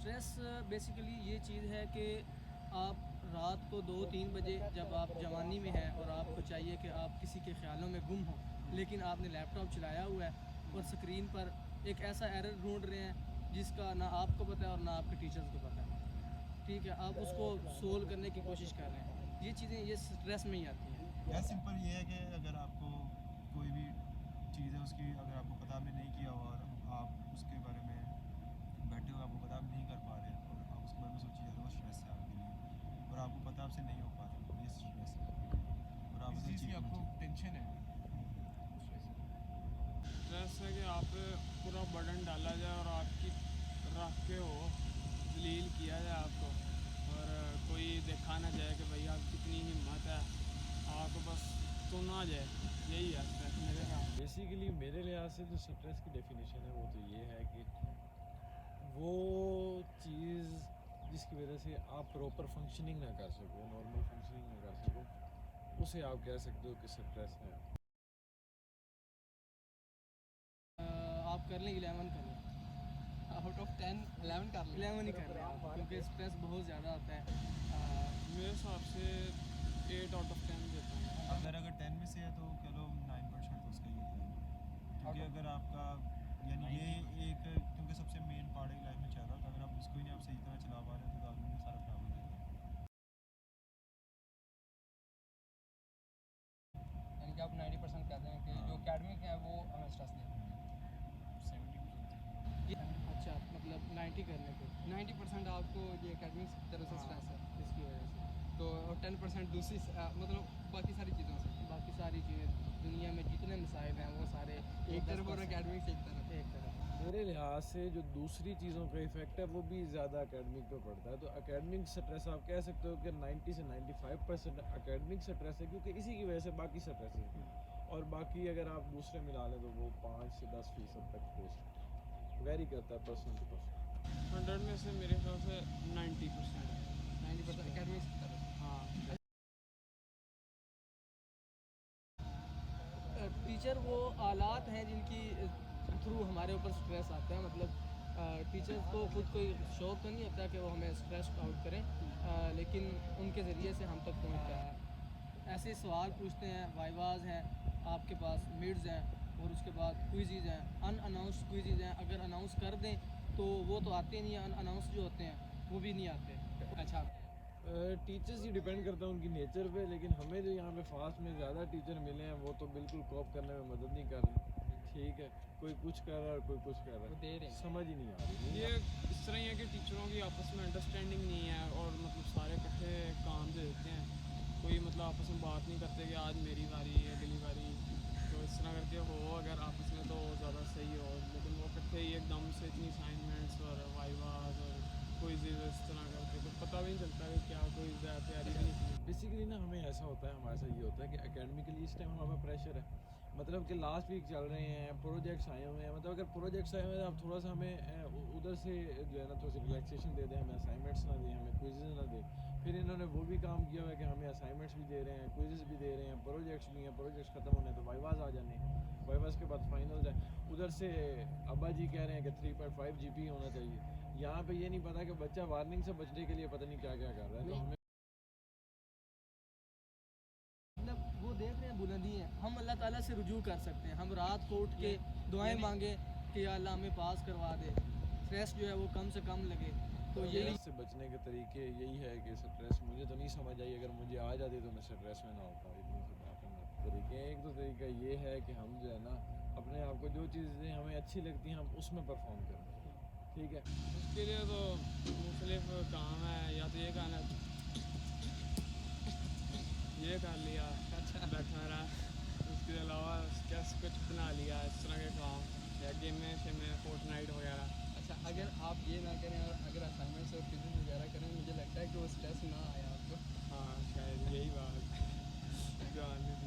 Stress basically ये चीज़ है कि आप रात को 2-3 बजे जब आप जवानी में हैं और आपको चाहिए कि आप किसी के ख्यालों में गुम हो, लेकिन आपने लैपटॉप चलाया हुआ है और स्क्रीन पर एक ऐसा एरर ढूंढ रहे हैं जिसका ना आपको पता है और ना आपके टीचर्स को पता है। ठीक है, आप उसको सोल्व करने की कोशिश कर रहे हैं। ये चीज़ें ये स्ट्रेस में ही आती हैं। या सिंपल ये है कि अगर आपको कोई भी चीज़ है उसकी अगर आपको पता आपने नहीं किया हुआ और आप उसके बारे में बैठे हुए आपको पता आप नहीं कर पा रहे और आप उसके बारे में सोचिए जा रहे हो, वो स्ट्रेस है आपके लिए। और आपको पता आपसे नहीं हो पा रहा, ये स्ट्रेस है आपके लिए और आप किसी उसे चीज़ की अचीव करना आपको चाहते टेंशन है। स्ट्रेस है कि आप पे पूरा बर्डन डाला जाए और आपकी रख के हो जलील किया जाए आपको, और कोई देखा ना जाए कि भाई आप कितनी हिम्मत है, आपको बस सुना जाए। यही है स्ट्रेस मेरे साथ। बेसिकली मेरे लिहाज से जो स्ट्रेस की डेफिनेशन है वो तो ये है कि वो चीज़ जिसकी वजह से आप प्रॉपर फंक्शनिंग ना कर सको, नॉर्मल फंक्शनिंग ना कर सको, उसे आप कह सकते हो कि स्ट्रेस है। आप कर लें 11 कर लें, आउट ऑफ 10 11 कर लें। 11 ही कर लें आप, क्योंकि स्ट्रेस बहुत ज़्यादा आता है। मेरे हिसाब से 8 आउट ऑफ 10 देता हूँ। हैं। अगर 10 में से है तो कह लो 9% तो उसका ही होता है, क्योंकि अगर आपका यानी ये एक क्योंकि सबसे मेन पार्ट है लाइफ में चल रहा है, तो अगर आप उसको ही नहीं आप सही तरह चला पा रहे हो तो आदमी में सारा खराब हो जाएगा। यानी कि आप 90% कहते हैं कि जो एकेडमिक है वो हमें स्ट्रेस देता है। 70%। अच्छा, मतलब 90 करने पे 90% आपको ये एकेडमिक्स की तरफ से स्ट्रेस है, इसकी वजह से तो और 10% दूसरी मतलब बाकी सारी चीज़ों से। बाकी सारी चीज़ें दुनिया में जितने मसाइल हैं वो सारे एक तरफ और 10% एकेडमिक्स एक तरफ। एक तरफ। मेरे लिहाज से जो दूसरी चीज़ों का इफ़ेक्ट है वो भी ज़्यादा एकेडमिक पे पड़ता है। तो एकेडमिक स्ट्रेस आप कह सकते हो कि 90 से 95% एकेडमिक स्ट्रेस है, क्योंकि इसी की वजह से बाकी स्ट्रेस है। और बाकी अगर आप दूसरे मिला लें तो वो 5 से 10% तक हो सकता है, वेरी करता है पर्सन टू पर्सन। 100 में से मेरे ख्याल से 90% 90% एकेडमिक्स की तरफ से। हाँ। टीचर वो आलात हैं जिनकी थ्रू हमारे ऊपर स्ट्रेस आता है। मतलब टीचर्स को खुद कोई शौक़ तो नहीं होता कि वो हमें स्ट्रेस आउट करें, लेकिन उनके ज़रिए से हम तक पहुँचता है। ऐसे सवाल पूछते हैं, वाइवाज़ हैं आपके पास, मिड्स हैं और उसके बाद क्विज़ हैं, अनअनाउंस्ड क्विज़ हैं। अगर अनाउंस कर दें तो वो तो आते नहीं हैं, अनअनाउंस जो होते हैं वो भी नहीं आते। अच्छा, टीचर्स ही डिपेंड करता है उनकी नेचर पे, लेकिन हमें जो यहाँ पे फास्ट में ज़्यादा टीचर मिले हैं वो तो बिल्कुल कॉप करने में मदद नहीं कर रहे। ठीक है, कोई कुछ कर रहा है और कोई कुछ कर रहा वो है, दे रहे हैं। समझ ही नहीं आ रही। ये इस तरह ही है कि टीचरों की आपस में अंडरस्टैंडिंग नहीं है और मतलब सारे इकट्ठे काम दे देते हैं, कोई मतलब आपस में बात नहीं करते कि आज मेरी बारी है अगली बारी, तो इस तरह करके हो अगर आपस में तो ज़्यादा सही हो। लेकिन वो इकट्ठे ही एकदम से इतनी असाइनमेंट्स और वाइवाज और क्विज़ इस तरह करके तो पता भी नहीं चलता कि क्या कोई तैयारी भी नहीं की। बेसिकली ना हमें ऐसा होता है, हमारे साथ ये होता है कि एकेडमिकली इस टाइम हमारा प्रेशर है, मतलब कि लास्ट वीक चल रहे हैं, प्रोजेक्ट्स आए हुए हैं। मतलब अगर प्रोजेक्ट्स आए हुए हैं आप थोड़ा सा हमें उधर से जो है ना थोड़ी सी रिलैक्सेशन दे दें, हमें असाइनमेंट्स ना दें, हमें क्विज़ ना दें। फिर इन्होंने वो भी काम किया हुआ है कि हमें असाइनमेंट्स भी दे रहे हैं, क्विज़ भी दे रहे हैं, प्रोजेक्ट्स भी हैं, प्रोजेक्ट्स ख़त्म होने तो वाइवाज आ जाने, वाइवाज के बाद फाइनल जाए। उधर से अब्बा जी कह रहे हैं कि 3.5 GP होना चाहिए। यहाँ पे ये नहीं पता कि बच्चा वार्निंग से बचने के लिए पता नहीं क्या क्या कर रहा है। तो हमें मतलब वो देख रहे हैं बुलंदी हैं, हम अल्लाह ताला से रुजू कर सकते हैं। हम रात को उठ के दुआएं मांगे कि या अल्लाह हमें पास करवा दे, स्ट्रेस जो है वो कम से कम लगे। तो यही स्ट्रेस से बचने के तरीके यही है कि स्ट्रेस मुझे तो नहीं समझ आई, अगर मुझे आ जाती तो मैं स्ट्रेस में ना होता। इतनी सी बात है। तरीके हैं, एक तो तरीका ये है कि हम जो है ना अपने आप को जो चीज़ें हमें अच्छी लगती हैं हम उसमें परफॉर्म करें। ठीक है, उसके लिए तो मुख्तलिफ काम है, या तो ये करना ये कर लिया, अच्छा बैठा रहा, उसके अलावा स्केच कुछ बना लिया, इस तरह के काम, या गेमें शेमें फोर्टनाइट वगैरह। अच्छा, अगर आप ये ना करें और अगर असाइनमेंट्स और क्विज़ वगैरह करें, मुझे लगता है कि वो स्ट्रेस ना आए आपको। हाँ शायद यही बात। जान नहीं